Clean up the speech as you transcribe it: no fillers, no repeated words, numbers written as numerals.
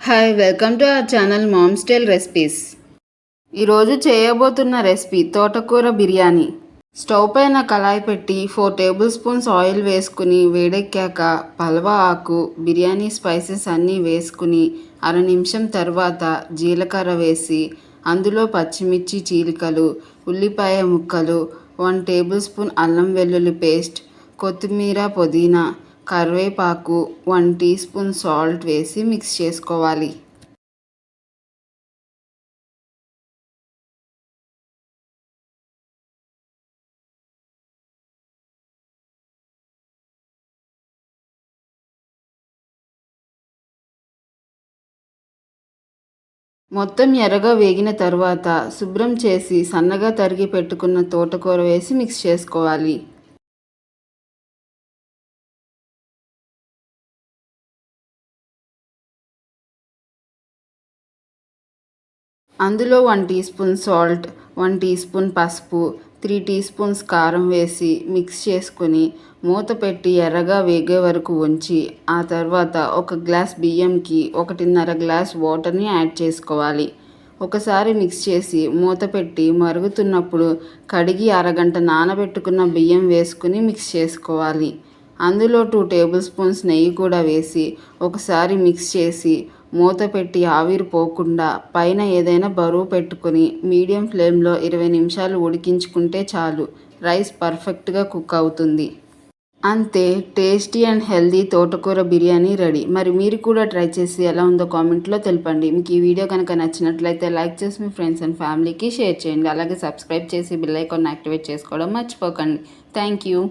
Hi welcome to our channel Mom's Tale recipes. ఈరోజు చేయబోతున్న recipe తోటకూర బిర్యానీ. స్టవ్ పైన కళాయి పెట్టి 4 టేబుల్ స్పూన్స్ ఆయిల్ వేసుకుని వేడెక్కాక పల్వ ఆకు, బిర్యానీ స్పైసెస్ అన్నీ వేసుకుని అర నిమిషం తర్వాత జీలకర్ర వేసి అందులో పచ్చిమిర్చి చీలికలు, ఉల్లిపాయ ముక్కలు, 1 టేబుల్ స్పూన్ అల్లం వెల్లుల్లి పేస్ట్, కొత్తిమీర పుదీనా, కరివేపాకు, 1 టీ స్పూన్ సాల్ట్ వేసి మిక్స్ చేసుకోవాలి. మొత్తం ఎర్రగా వేగిన తర్వాత శుభ్రం చేసి సన్నగా తరిగి పెట్టుకున్న తోటకూర వేసి మిక్స్ చేసుకోవాలి. అందులో 1 teaspoon salt, 1 teaspoon పసుపు, 3 టీ స్పూన్స్ కారం వేసి మిక్స్ చేసుకొని మూత పెట్టి ఎర్రగా వేగే వరకు ఉంచి ఆ తర్వాత 1 గ్లాస్ బియ్యంకి 1.5 గ్లాస్ వాటర్ని యాడ్ చేసుకోవాలి. ఒకసారి మిక్స్ చేసి మూత పెట్టి మరుగుతున్నప్పుడు కడిగి అరగంట నానబెట్టుకున్న బియ్యం వేసుకుని మిక్స్ చేసుకోవాలి. అందులో 2 టేబుల్ స్పూన్స్ నెయ్యి కూడా వేసి ఒకసారి మిక్స్ చేసి మూత పెట్టి ఆవిరి పోకుండా పైన ఏదైనా బరువు పెట్టుకుని మీడియం ఫ్లేమ్లో 20 నిమిషాలు ఉడికించుకుంటే చాలు. రైస్ పర్ఫెక్ట్గా కుక్ అవుతుంది. అంతే, టేస్టీ అండ్ హెల్దీ తోటకూర బిర్యానీ రెడీ. మరి మీరు కూడా ట్రై చేసి ఎలా ఉందో కామెంట్లో తెలపండి. మీకు ఈ వీడియో కనుక నచ్చినట్లయితే లైక్ చేసి మీ ఫ్రెండ్స్ అండ్ ఫ్యామిలీకి షేర్ చేయండి. అలాగే సబ్స్క్రైబ్ చేసి బెల్ ఐకాన్ యాక్టివేట్ చేసుకోవడం మర్చిపోకండి. Thank you.